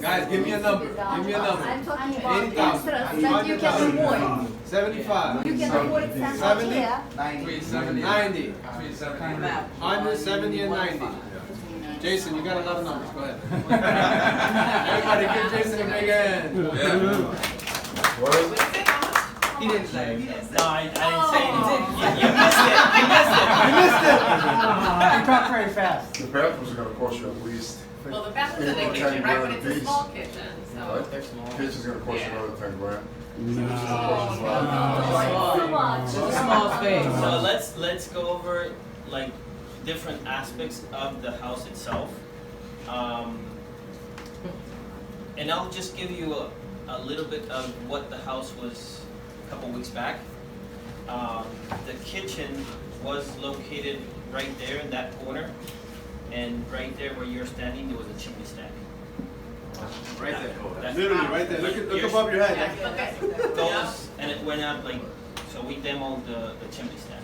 Guys, give me a number. Give me a number. I'm talking about 80,000. extras that you can avoid. 75. You can avoid some 70. here. 90. 170 and 90. Jason, you got a lot of numbers. Go ahead. Everybody give Jason a big hand. What is it? He didn't say. No, I didn't say anything. You missed it. You missed it. You missed it. You talk very fast. The bathrooms are gonna cost you at least. Well, the bathroom's in the kitchen, right, but it's a small kitchen, so. What? Kitchen's gonna cost you another 10 grand. It's a small space. So let's go over like different aspects of the house itself, and I'll just give you a little bit of what the house was a couple weeks back. The kitchen was located right there in that corner, and right there where you're standing, there was a chimney stack. Right there. That's Literally right there. Look above your head. Yeah, okay. Those, and it went up like, so we demoed the chimney stack.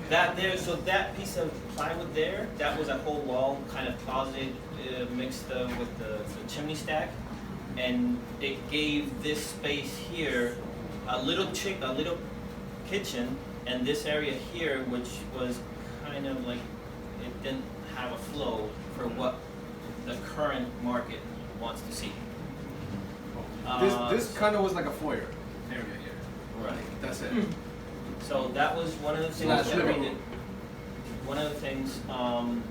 That there, so that piece of plywood there, that was a whole wall, kind of closet mixed with the chimney stack, and it gave this space here a little kitchen, and this area here, which was kind of like it didn't have a flow for what the current market wants to see. This kind of was like a foyer area here. Right. That's it. So that was one of the things Slash that we living did. One of the things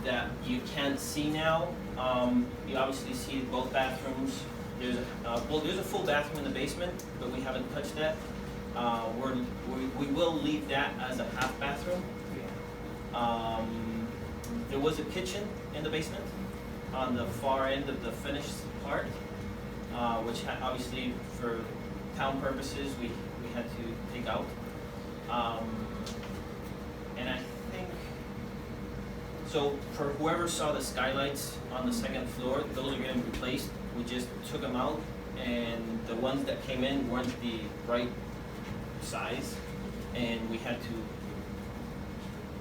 that you can't see now, you obviously see both bathrooms. There's a full bathroom in the basement, but we haven't touched that. We will leave that as a half bathroom. There was a kitchen in the basement on the far end of the finished part, which obviously for town purposes we had to take out. And I think, so for whoever saw the skylights on the second floor, those are getting replaced. We just took them out, and the ones that came in weren't the right size, and we had to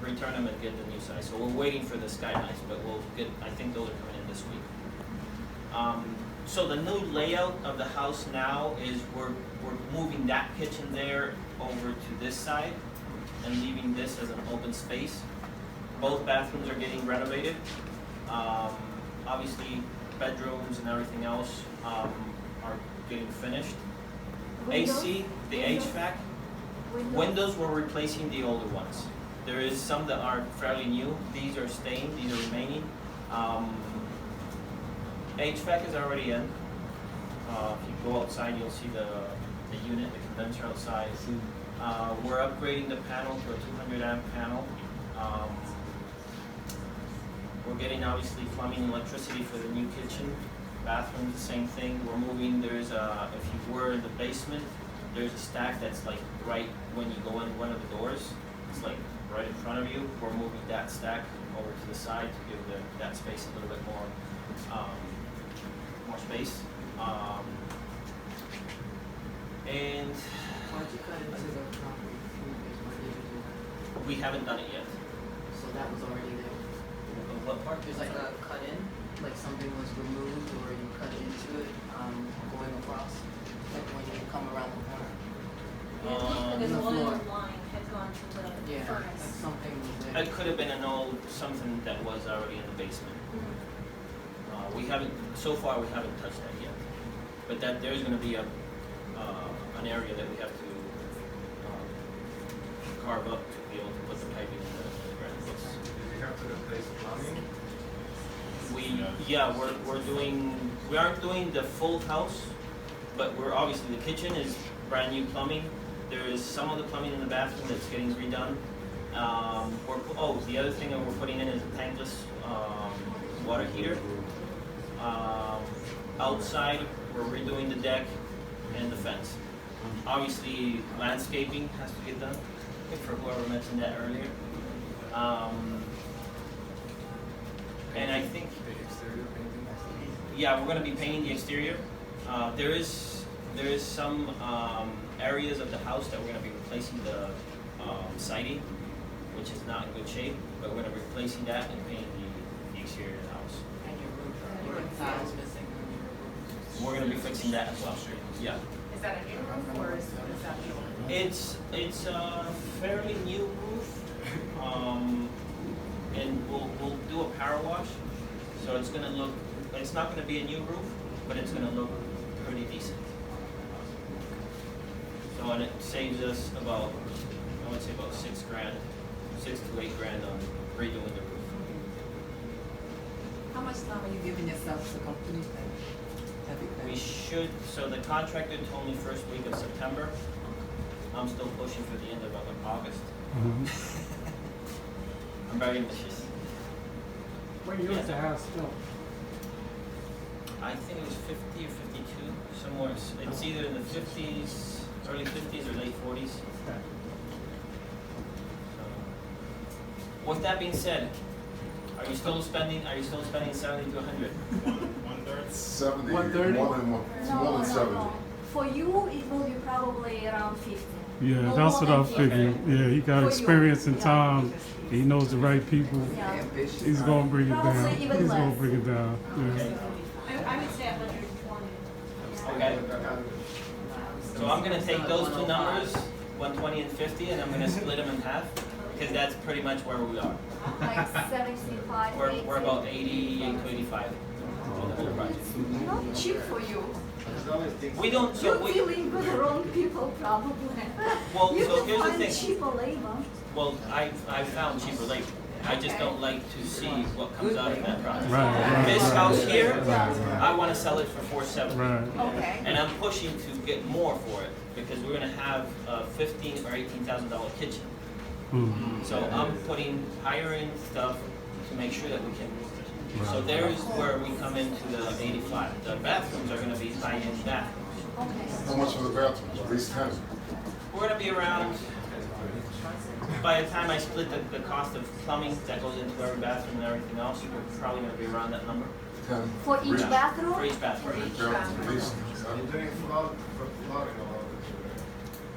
return them and get the new size. So we're waiting for the skylights, but I think those are coming in this week. So the new layout of the house now is we're moving that kitchen there over to this side and leaving this as an open space. Both bathrooms are getting renovated. Obviously, bedrooms and everything else are getting finished. AC, the HVAC, windows we're replacing the older ones. There is some that are fairly new. These are staying, these are remaining. HVAC is already in. If you go outside, you'll see the unit, the condenser outside. We're upgrading the panel to a 200 amp panel. We're getting obviously plumbing and electricity for the new kitchen. Bathrooms, the same thing. We're moving, if you were in the basement, there's a stack that's like right when you go in one of the doors. It's like right in front of you. We're moving that stack over to the side to give that space a little bit more space. And Why'd you cut into the concrete? we haven't done it yet. So that was already there. What part? There's like a cut in, like something was removed or you cut into it, going across, like when you come around the corner. The the floor. line had gone to the Yeah, like furnace. something was there. It could have been something that was already in the basement. We haven't, so far we haven't touched that yet. But that there's gonna be an area that we have to carve up to be able to put the piping in the ground. Did you have to replace plumbing? We aren't doing the full house, but we're obviously, the kitchen is brand new plumbing. There is some of the plumbing in the bathroom that's getting redone. The other thing that we're putting in is a tankless water heater. Outside, we're redoing the deck and the fence. Obviously, landscaping has to get done, for whoever mentioned that earlier. And I think, The exterior painting? yeah, we're going to be painting the exterior. There is some areas of the house that we're going to be replacing the siding, which is not in good shape, but we're going to be replacing that and painting the exterior of the house. And your roof, tiles missing on your roof. we're gonna be fixing that as well. Yeah. Is that a new roof or is that the old? It's a fairly new roof, and we'll do a power wash, so it's gonna look, it's not gonna be a new roof, but it's gonna look pretty decent. So, and it saves us about, I would say about $6 to $8 grand on redoing the roof. How much time are you giving yourself to complete that? We should, so the contractor told me first week of September. I'm still pushing for the end of August. I'm very ambitious. What year was the house built? I think it was 50 or 52, somewhere. It's either in the 50s, early 50s or late 40s. Okay. So, with that being said, are you still spending 70 to 100? 70, 130? more than one, it's more than 70. For you, it will be probably around 50. Yeah, No that's more what than I'm 50. figuring. Yeah, he got For you. experience and Yeah. time. He knows the right people. Yeah. Ambitious. He's gonna bring it Probably down. even He's gonna less. bring it down. Yeah. Okay. I would say 120. Okay. So I'm gonna take those two numbers, 120 and 50, and I'm gonna split them in half, because that's pretty much where we are. Like 75, 80. We're about 88 to 85 on the whole project. Not cheap for you. We don't, so You're we, dealing with the wrong people probably. Well, You so can here's the find thing. cheaper labor. well, I found cheaper labor. I just don't like to see what comes out of that project. Right, This right, house right. here, Right, I wanna sell it for 470. right. Okay. And I'm pushing to get more for it, because we're gonna have a $15,000 or $18,000 kitchen. Mhm. So I'm putting higher end stuff to make sure that we can. So there's where we come into the 85. The bathrooms are gonna be high end bathrooms. Okay. How much for the bathrooms? At least 10. We're gonna be around, by the time I split the cost of plumbing that goes into every bathroom and everything else, we're probably gonna be around that number 10. For each Yeah. bathroom? For each bathroom. Bathrooms at least. You're doing flooding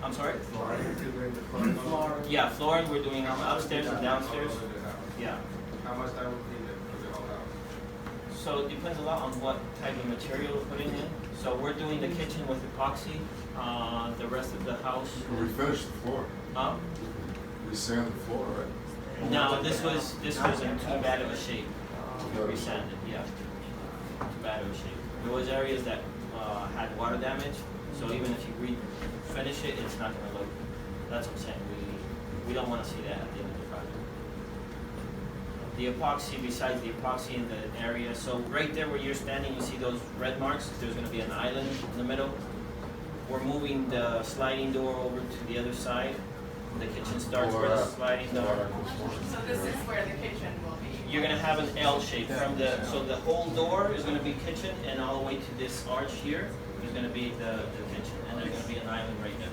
I'm sorry? Flooring. Yeah, flooring, we're doing upstairs and downstairs. Yeah. How much that would be for the whole house? So it depends a lot on what type of material we're putting in. So we're doing the kitchen with epoxy, the rest of the house. We finished the floor. We sanded the floor, right? No, this was in too bad of a shape. We sanded, yeah. Too bad of a shape. There was areas that had water damage, so even if you refinish it, it's not gonna look, that's what I'm saying, we don't wanna see that at the end of the project. The epoxy, besides the epoxy in the area, so right there where you're standing, you see those red marks, there's gonna be an island in the middle. We're moving the sliding door over to the other side. The kitchen starts where the sliding door. So this is where the kitchen will be. You're gonna have an L shape from so the whole door is gonna be kitchen, and all the way to this arch here is gonna be the kitchen, and there's gonna be an island right there.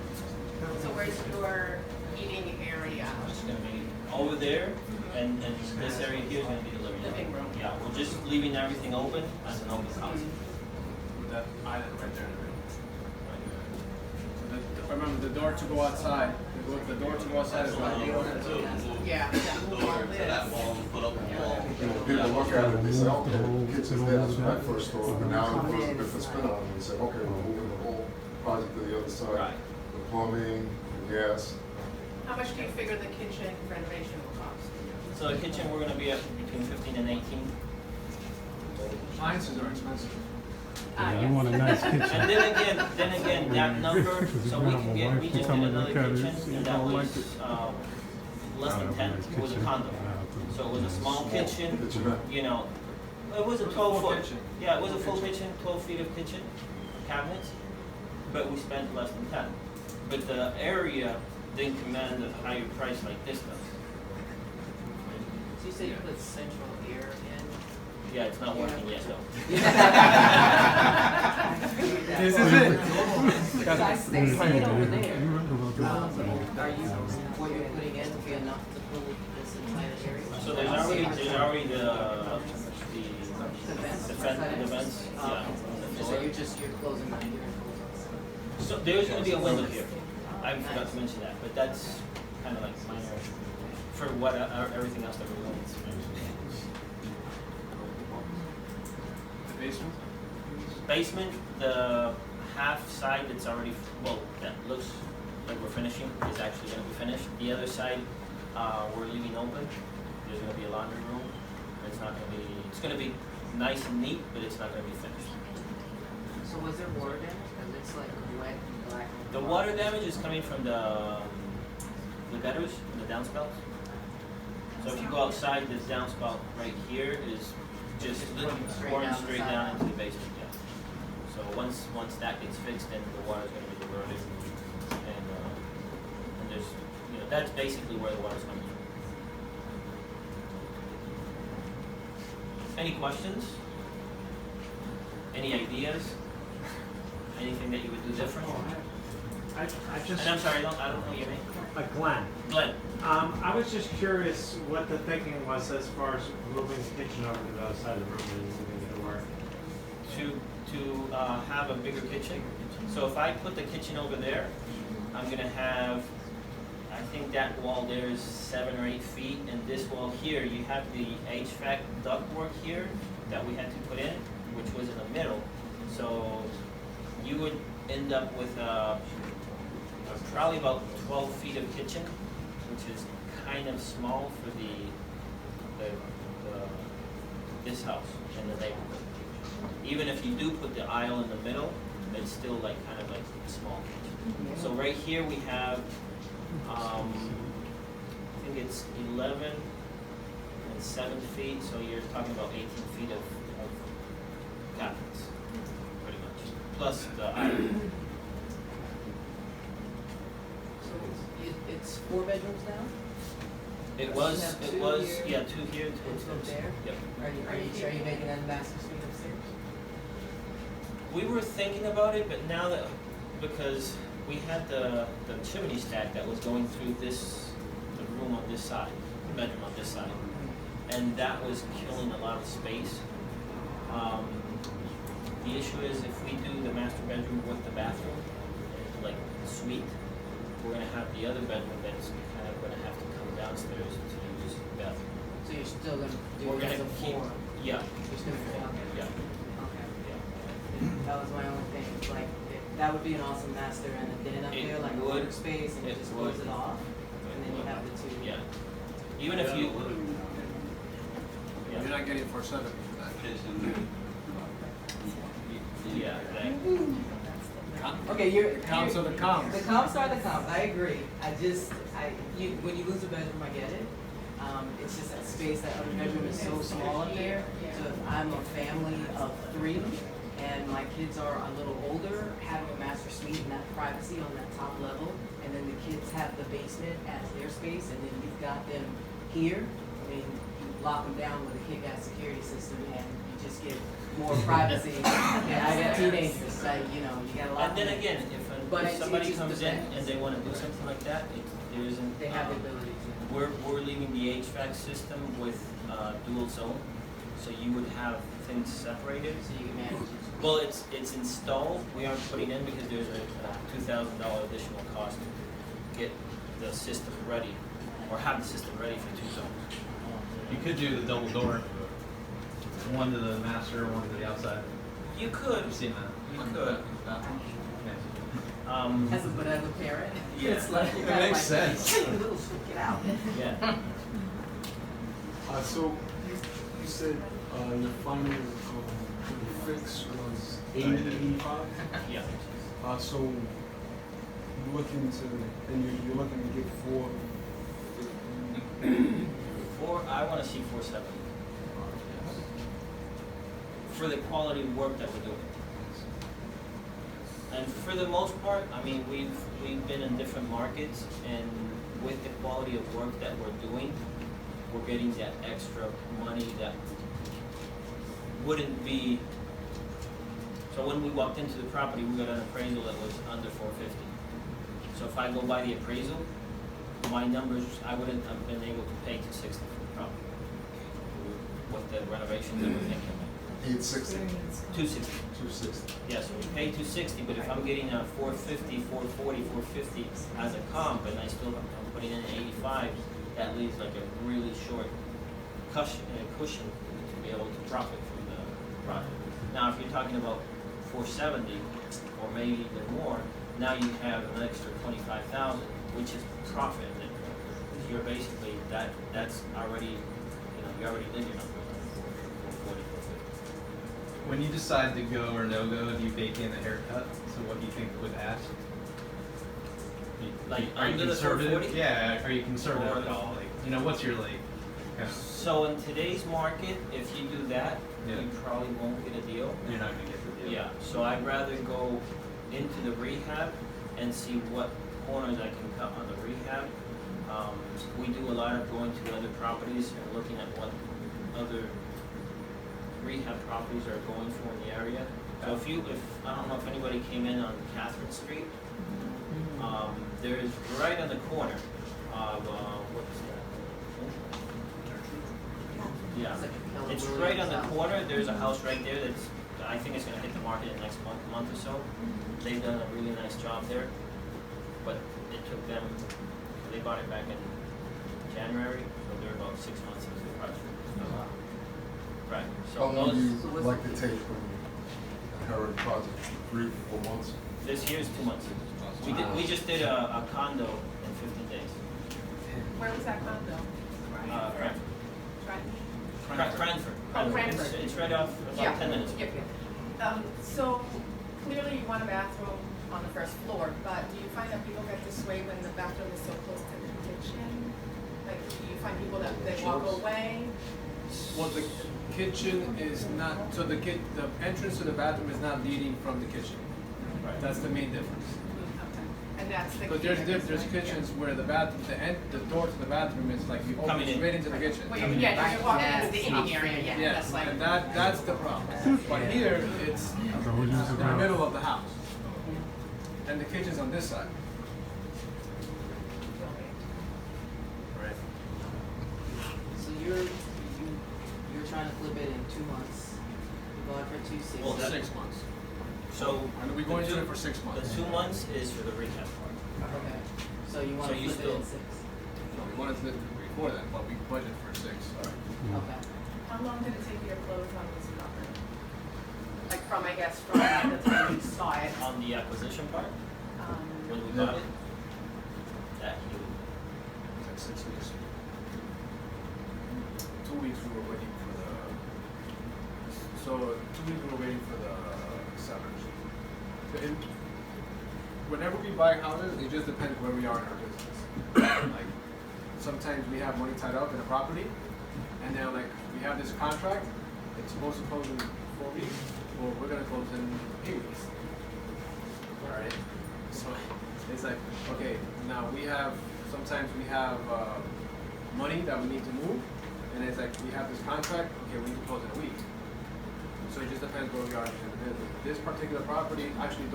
So where's your eating area? It's gonna be over there, and this area here is gonna be the living Living room. room. Yeah, we're just leaving everything open as an open house. With that island right there in the middle. Remember, the door to go outside, the door to go outside is right here. Yeah. People look at it and they say, okay, the kitchen's there, that's what I first thought, but now it puts a different spin on it, and they say, okay, we're moving the whole project to the other side. Right. The plumbing, the gas. How much do you figure the kitchen renovation will cost? So the kitchen, we're gonna be at between 15 and 18. Appliances are expensive. Yeah, you want a nice kitchen. And then again, that number, Because so you we know can my get, wife we can just come did and another look at it, kitchen, she and that don't like was, it. less I than have a 10, nice it was a kitchen. condo. I have to- So it was a small kitchen, Kitchenette. you know, it was a 12 foot. kitchen. Yeah, it was a full kitchen, 12 feet of kitchen, cabinets, but we spent less than 10. But the area didn't command a higher price like this does. So you said you put central air in? Yeah, it's not working yet though. This is it. Guys, they see it over there. You right about that. Are you, what you're putting in be enough to cool this entire area? So there's already the vents, yeah. So you're closing right here? So there's gonna be a window here. I forgot to mention that, but that's kind of like minor for what, everything else that we're doing. The basement? Basement, the half side that's already, well, that looks like we're finishing is actually gonna be finished. The other side, we're leaving open. There's gonna be a laundry room. It's not gonna be, it's gonna be nice and neat, but it's not gonna be finished. So was there water damage? Cause it's like wet and black. The water damage is coming from the gutters and the downspouts. So if you go outside, this downspout right here is just pouring straight down into the basement, yeah. So once that gets fixed, then the water's gonna be diverted, and there's, you know, that's basically where the water's coming from. Any questions? Any ideas? Anything that you would do different? I just, And I'm sorry, I don't know your name. Glenn, Glenn. I was just curious what the thinking was as far as moving the kitchen over to the other side of the room and moving it to work. To have a bigger kitchen. So if I put the kitchen over there, I'm gonna have, I think that wall there is 7 or 8 feet, and this wall here, you have the HVAC ductwork here that we had to put in, which was in the middle. So you would end up with probably about 12 feet of kitchen, which is kind of small for this house in the neighborhood. Even if you do put the aisle in the middle, it's still like kind of like a small kitchen. So right here we have, I think it's 11 and 7 feet, so you're talking about 18 feet of cabinets, pretty much, plus the aisle. So it's 4 bedrooms now? It You was, have it 2 was, here yeah, 2 here, 2 and 2 up upstairs. there? Yep. Are you making that master suite upstairs? We were thinking about it, but now that, because we had the chimney stack that was going through the room on this side, the bedroom on this side, and that was killing a lot of space. The issue is if we do the master bedroom with the bathroom, like suite, we're gonna have the other bedroom that's kind of gonna have to come downstairs to use the bathroom. So you're still gonna do We're it as gonna a keep, 4? yeah, You're still gonna, okay. yeah, Okay. yeah. That was my only thing, it's like, that would be an awesome master and a den up It there, like a would. workspace, and you It just would. close it off, and then you have the 2. Yeah. Even if you, You're yeah, not getting 470 for that. yeah, exactly. Okay, you're. The comps are the comps. The comps are the comps, I agree. When you lose a bedroom, I get it. It's just that space, that other bedroom is so small up there. So if I'm a family of 3 and my kids are a little older, having a master suite and that privacy on that top level, and then the kids have the basement as their space, and then you've got them here, I mean, you lock them down with a kick-ass security system and you just get more privacy. Yeah, I got teenagers, so, you know, you got a lot. And then of- again, But if it somebody just comes in depends. and they wanna do something like that, there isn't. They have the ability to. We're leaving the HVAC system with, dual zone, so you would have things separated. So you can manage it. Well, it's installed, we aren't putting in because there's a $2,000 additional cost to get the system ready, or have the system ready for 2 zones. You could do the double door, one to the master, one to the outside. You could, I've seen that. you could. As a parent, Yeah. it's like you It gotta makes like, sense. "Hey, you little shit, get out." Yeah, So you said your final fix was 85. yeah. So you're looking to, and you're looking to get 4. I wanna see 470. For the quality of work that we're doing. And for the most part, I mean, we've been in different markets, and with the quality of work that we're doing, we're getting that extra money that wouldn't be. So when we walked into the property, we got an appraisal that was under 450. So if I go by the appraisal, my numbers, I wouldn't have been able to pay 260 for the property. With the renovations that we're making. 860, 260. 260. Yeah, so we pay 260, but if I'm getting a 450, 440, 450 as a comp, and I'm putting in 85, that leaves like a really short cushion to be able to profit from the project. Now, if you're talking about 470, or maybe even more, now you have an extra 25,000, which is profit at that point. Because you're basically, that's already, you're already living on 440, 450. When you decide to go or no go, do you bake in a haircut? So what do you think would ask? Like are you under the conservative? 440? Yeah, are you conservative Or at all? Like, what's your like? Kind of, So in today's market, if you do that, Yeah. you probably won't get a deal. you're not gonna get the deal. Yeah, so I'd rather go into the rehab and see what corners I can cut on the rehab. We do a lot of going to other properties and looking at what other rehab properties are going for in the area. So if I don't know if anybody came in on Catherine Street, there's right on the corner of, what's that? Yeah, It's like a Keller it's Williams right on the house. corner, there's a house right there that's, I think it's gonna hit the market in the next month or so. They've done a really nice job there, but it took them, they bought it back in January, so they're about 6 months into the project. Right, so How long do those, you like to take when you inherit a project? 3 4 months? this year's 2 months. We just did a condo in 15 days. Where was that condo? Cranford. Right. Cranford. Oh, Cranford. It's right off, Yeah. about 10 minutes. Yep, yep. So clearly you want a bathroom on the first floor, but do you find that people get this way when the bathroom is so close to the kitchen? Like, do you find people that they walk away? Well, the kitchen is not, so the entrance to the bathroom is not leading from the kitchen. Right. That's the main difference. Okay. And that's the. Because key, I guess, there's right? kitchens where the bathroom, the door to the bathroom is like you open Coming in. straight into the kitchen. Well, yeah, you're walking into the Yes. eating area, yeah, Yes, that's like. and that's the problem. But here, it's So we use in the about middle of the house. And the kitchen's on this side. Right. So you're trying to flip it in 2 months. You're going for 260. Well, that- 6 months. So. And we the go into two- it for 6 months. The 2 months is for the rehab part. Okay. So you want So to you flip it still- in 6. No, we wanted to do it before that, but we budgeted for 6. Okay. How long did it take you to close on this property? Like from, I guess, from the time you saw it, On the acquisition part, when we Yeah. bought it, that huge. It's like 6 weeks. 2 weeks we were waiting for the, so 2 weeks we were waiting for the sellers. Whenever we buy houses, it just depends where we are in our business. Like, sometimes we have money tied up in a property, and then like, we have this contract, it's supposed to close in 4 weeks, well, we're gonna close in 8 weeks. Alright, so it's like, okay, now sometimes we have money that we need to move, and it's like, we have this contract, okay, we need to close in a week. So it just depends where we are in the business. This particular property, actually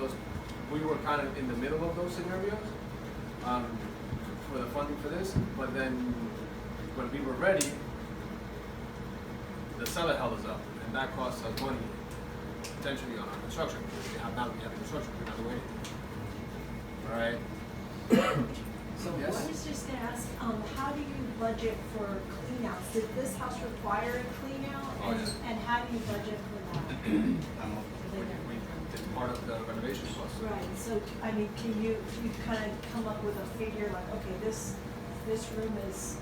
we were kind of in the middle of those scenarios, for the funding for this, but then when we were ready, the seller held us up, and that cost us money, potentially on our construction, because now we have construction, we're not doing anything. Alright? So Yes. I was just gonna ask, how do you budget for cleanouts? Did this house require a cleanout? Oh, yes. And how do you budget for that? It's part of the renovation cost. Right, so, I mean, can you kind of come up with a figure like, okay, this room is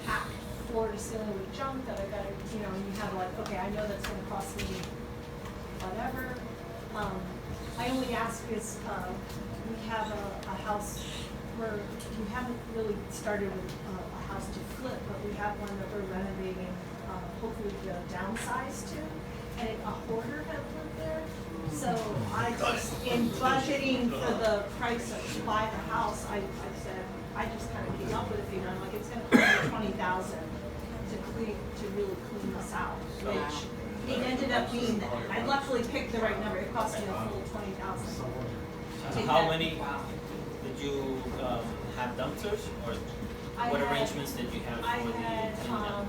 packed floor to ceiling with junk that I gotta, and you have like, okay, I know that's gonna cost me whatever. I only ask is, we have a house where we haven't really started with a house to flip, but we have one that we're renovating, hopefully to downsize to. And a hoarder had lived there. So I just, in budgeting for the price to buy the house, I said, I just kind of came up with a figure. I'm like, it's gonna cost me $20,000 to really clean this out, which it ended up being, I luckily picked the right number. It cost me a full $20,000. How many did you have dumpsters, or what arrangements did you have I for the had, cleanup?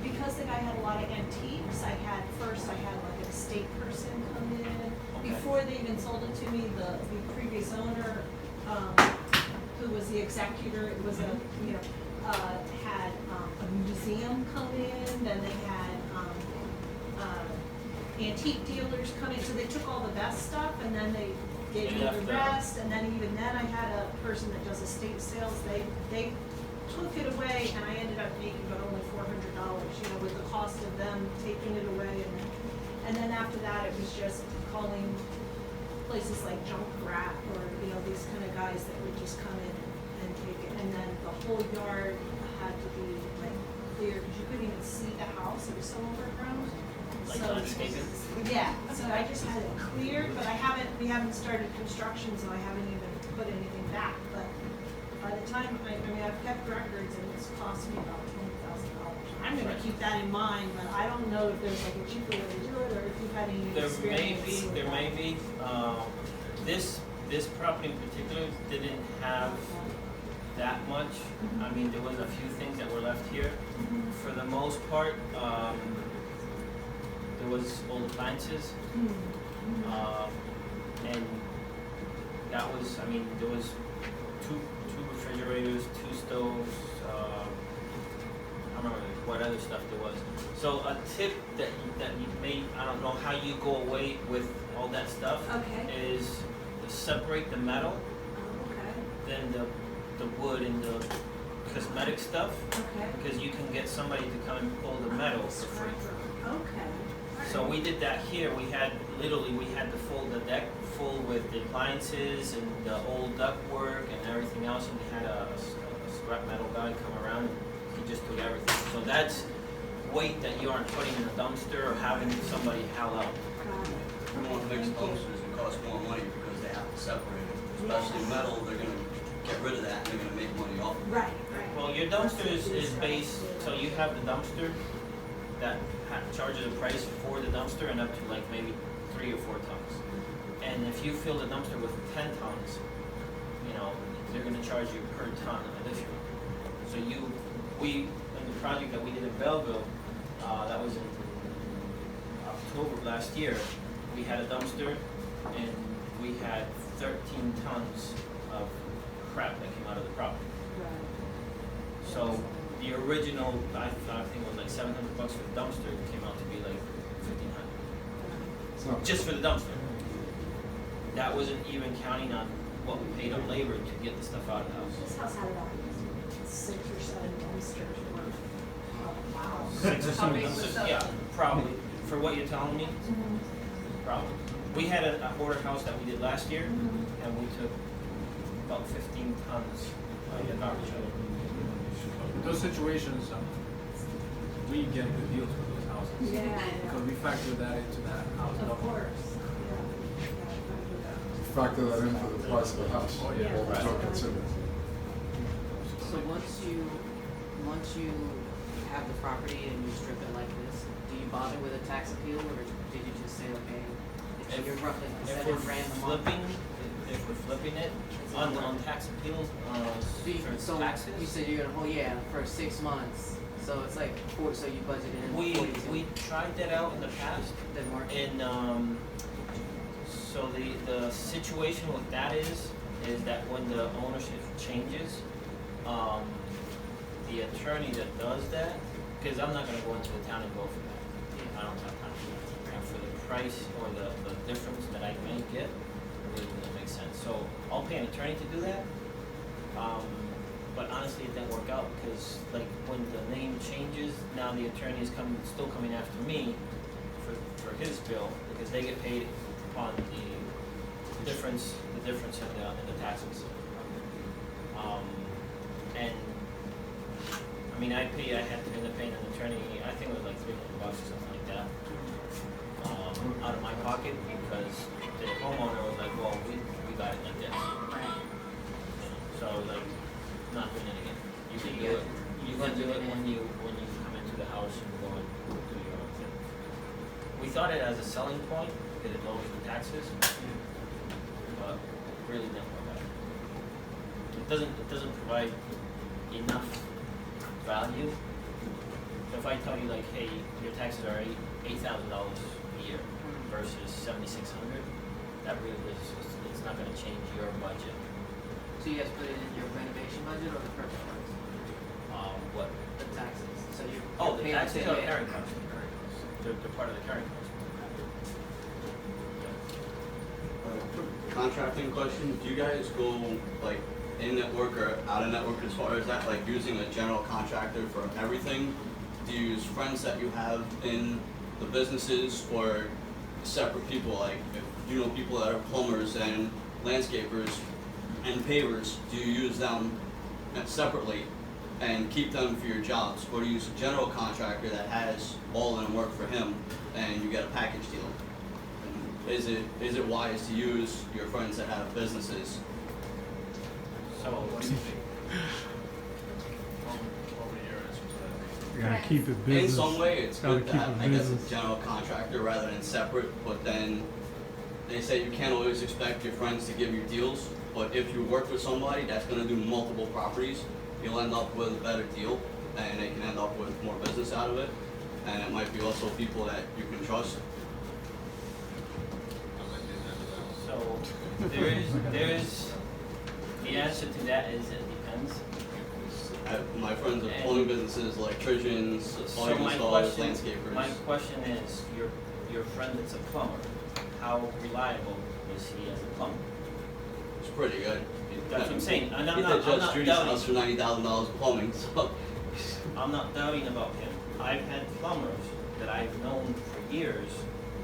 because the guy had a lot of antiques, I had like an estate person come in. Okay. Before they even sold it to me, the previous owner, who was the executor, it was had a museum come in, then they had, antique dealers coming, so they took all the best stuff and then they gave me They the left the- rest, and then even then I had a person that does estate sales, they took it away and I ended up making but only $400, you know, with the cost of them taking it away, and then after that it was just calling places like Junk Rat or, you know, these kind of guys that would just come in and take it, and then the whole yard had to be like clear, because you couldn't even see the house, it was so overgrown. Like So- landscaping? Yeah, so I just had it cleared, but we haven't started construction, so I haven't even put anything back, but by the time, I mean, I've kept records and it's cost me about $20,000. I'm gonna keep that in mind, but I don't know if there's like a cheaper way to do it, or if you've had any experience with There may that. be, this property in particular didn't have that much. I mean, there was a few things that were left here. Mhm. For the most part, there was old appliances, Mhm. and that was, I mean, there was two refrigerators, two stoves, I don't remember what other stuff there was. So a tip that you may, I don't know how you go away with all that stuff, Okay. is to separate the metal, Oh, okay, then the wood and the cosmetic stuff, okay. because you can get somebody to come and pull the metal for free. Okay. So we did that here. We had the deck full with the appliances and the old ductwork and everything else, and we had a scrap metal guy come around and he just took everything. So that's weight that you aren't putting in a dumpster or having somebody haul out. Got it. You want Okay, mixed thank you. dumpsters, it costs more money because they have to separate it. Especially Yeah. metal, they're gonna get rid of that and they're gonna make money off of it. Right, right. Well, your dumpster is based, so you have the dumpster that charges a price for the dumpster and up to like maybe 3 or 4 tons. And if you fill the dumpster with 10 tons, you know, they're gonna charge you per ton additional. So in the project that we did in Belleville, that was in October of last year, we had a dumpster and we had 13 tons of crap that came out of the property. Right. So the original, I think it was like $700 for the dumpster, came out to be like $1,500, It's not, just for the dumpster. That wasn't even counting on what we paid on labor to get the stuff out of the house. This house had about 6 or 7 dumpsters worth. Oh, wow. 6 or How 7 big was dumpsters, the- yeah, probably, for what you're telling me, Mhm. probably. We had a hoarder house that we did last year, Mhm. and we took about 15 tons of garbage out. In those situations, we get good deals for those houses. Yeah, Because we factor that into that house. of course, yeah. factor that into the price of the house, Oh, yeah. all the Right. junk considered. So once you have the property and you strip it like this, do you bother with a tax appeal, or did you just say, okay, if you're roughly like If 7 we're grand a month? flipping it on tax appeals, Do you- for So taxes. you said you're gonna, for 6 months, so it's like 4, so you budgeted in 42. We tried that out in the past, Didn't work? and so the situation with that is that when the ownership changes, the attorney that does that, because I'm not gonna go into the town and go for that. I don't have time for that. And for the price or the difference that I may get, it really doesn't make sense. So I'll pay an attorney to do that. But honestly, it didn't work out because like when the name changes, now the attorney is still coming after me for his bill because they get paid upon the difference in the taxes. And I mean, I had to end up paying an attorney. I think it was like $300 or something like that, out of my pocket because the homeowner was like, "Well, we got it like this." So I was like, "Not doing it again. You can do it. You can do it when you come into the house and go and do your own thing." We thought it as a selling point because it lowers the taxes, but really didn't work out. It doesn't provide enough value. So if I tell you like, hey, your taxes are $8,000 a year versus $7,600, that really it's not going to change your budget. So you guys put it in your renovation budget or the purchase price? What? The taxes, so you. Oh, the paying taxes the are same- carrying costs. They're part of the carrying cost. Contracting question, do you guys go like in network or out of network as far as that, like using a general contractor for everything? Do you use friends that you have in the businesses or separate people? Like if you know people that are plumbers and landscapers and pavers, do you use them separately and keep them for your jobs? Or do you use a general contractor that has all of them work for him and you get a package deal? Is it wise to use your friends that have businesses? So, What do you think? Over your answer to that. You gotta keep it In business. some way, it's Gotta good to keep have, it I guess, business. a general contractor rather than separate, but then they say you can't always expect your friends to give you deals, but if you work with somebody that's gonna do multiple properties, you'll end up with a better deal, and they can end up with more business out of it, and it might be also people that you can trust. so there's, the answer to that is it depends. My friends have plumbing businesses, electricians, So audio my installers, question, landscapers. my question is, your friend that's a plumber, how reliable is he as a plumber? It's pretty good. That's what I'm saying, and I'm He not, did I'm Judge not Judy's house doubting, for $90,000 plumbing, so. I'm not doubting about him. I've had plumbers that I've known for years,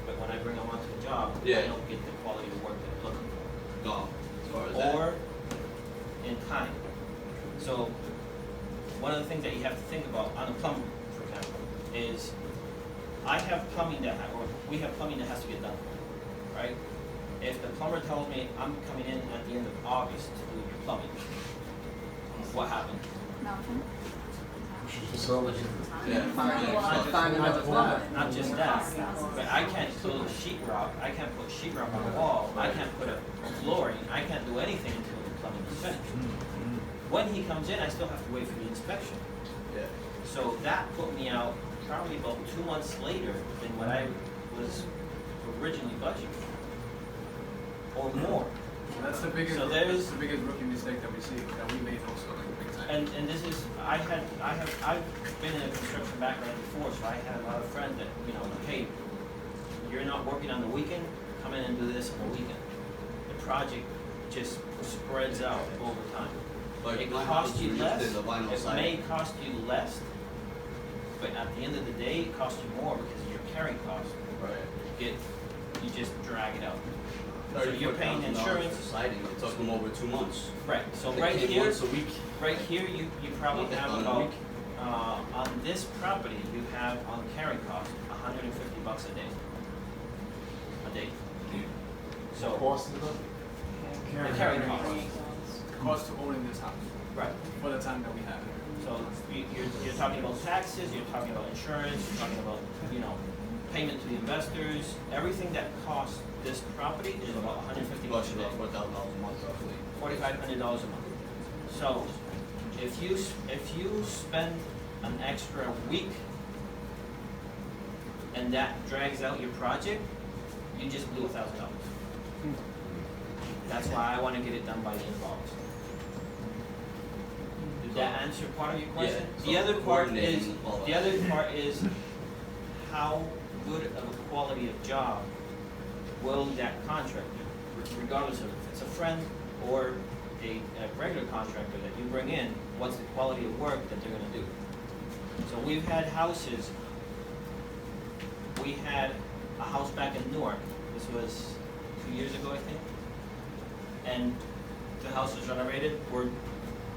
but when I bring them onto the job, I Yeah. don't get the quality of work that I'm looking for. No, as far as that. Or in time. So, one of the things that you have to think about on a plumber, for example, is I have plumbing that, or we have plumbing that has to get done, right? If the plumber tells me I'm coming in at the end of August to do your plumbing, what happened? Facility. Yeah. Find another plumber. Not just that, but I can't put sheetrock, I can't put sheetrock on the wall, I can't put a flooring, I can't do anything until the plumbing is finished. When he comes in, I still have to wait for the inspection. Yeah. So that put me out probably about 2 months later than what I was originally budgeted for. Or more. That's the biggest, So that's there's- the biggest rookie mistake that we see, that we made also, like, big time. And this is, I've been in a construction background before, so I had a lot of friends that, you know, hey, you're not working on the weekend, come in and do this on the weekend. The project just spreads out over time. Like It my costs house, you we just less, did the vinyl it siding. may cost you less, but at the end of the day, it costs you more because of your carrying cost. Right. You just drag it out. So you're paying $34,000 insurance. for siding, it took them over 2 months. Right, so They right came here, once a week. right here, you probably Not that have done in a about, week. on this property, you have on carrying cost, $150 a day. A day. So, Cost of it? the carrying cost, Cost to owning this house, right. for the time that we have it. So you're talking about taxes, you're talking about insurance, you're talking about, you know, payment to the investors, everything that costs this property is about $150 Bucks a day, about $4,000 a month roughly. $4,500 a month. So if you spend an extra week and that drags out your project, you just blew $1,000. That's why I want to get it done by the end of August. Did that answer part of your question? Yeah, The so other part is, coordinating all the that. other part is how good of a quality of job will that contractor, regardless of if it's a friend or a regular contractor that you bring in, what's the quality of work that they're gonna do? So we've had houses, we had a house back in Newark, this was 2 years ago, I think. And the house was renovated, we're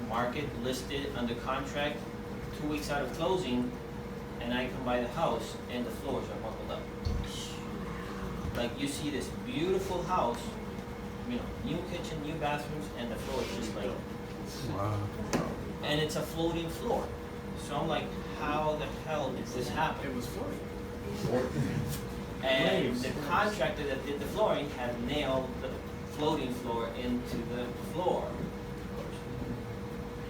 market listed under contract, 2 weeks out of closing, and I come by the house and the floors are buckled up. Like you see this beautiful house, you know, new kitchen, new bathrooms, and the floor is just like, Wow. and it's a floating floor. So I'm like, how the hell did this happen? It was floating. And the contractor that did the flooring had nailed the floating floor into the floor.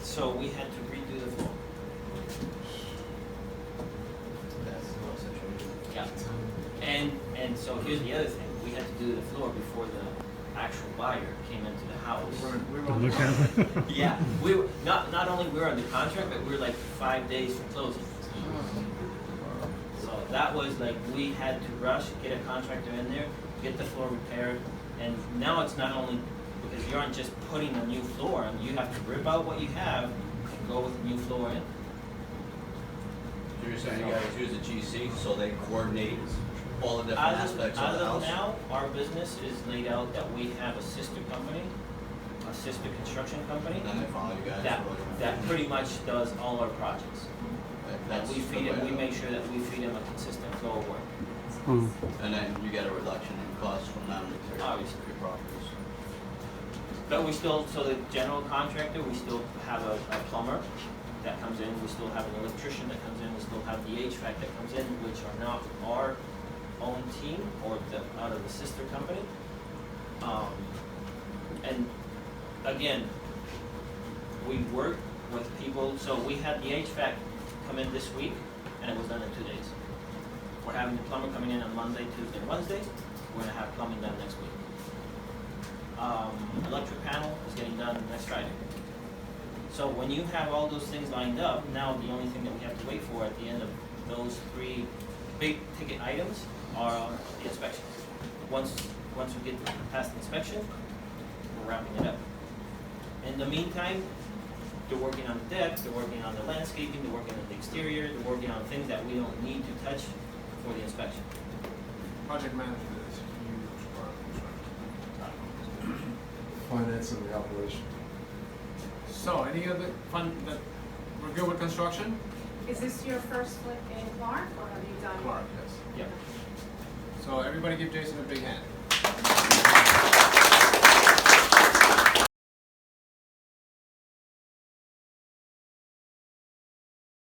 So we had to redo the floor. That's the whole situation. Yeah. And so here's the other thing, we had to do the floor before the actual buyer came into the house. We were To on look the- at it. Yeah, we were, not only we were under contract, but we were like 5 days from closing. So that was like, we had to rush, get a contractor in there, get the floor repaired, And now it's not only, because you aren't just putting a new floor in, you have to rip out what you have and go with a new floor in. So you're saying you guys use a GC so they coordinate all the different aspects of the house? As of now, our business is laid out that we have a sister company, a sister construction company, And then they follow you guys? that pretty much does all our projects. And That's we feed the it, way we to- make sure that we feed them a consistent flow of work. Mm. And then you get a reduction in costs from them to Obviously. your properties. But we still, so the general contractor, we still have a plumber that comes in, we still have an electrician that comes in, we still have the HVAC that comes in, which are not our own team or out of the sister company. And again, we work with people, so we had the HVAC come in this week, and it was done in 2 days. We're having the plumber coming in on Monday, Tuesday, and Wednesday. We're gonna have plumbing done next week. Electric panel is getting done next Friday. So when you have all those things lined up, now the only thing that we have to wait for at the end of those 3 big ticket items are the inspections. Once we get past the inspection, we're wrapping it up. In the meantime, they're working on the deck, they're working on the landscaping, they're working on the exterior, they're working on things that we don't need to touch for the inspection. Project management is a huge part of construction. Finance and the operation. So, any other that we're good with construction? Is this your first flip in Clark, or have you done? Clark, yes. Yep. So everybody give Jason a big hand.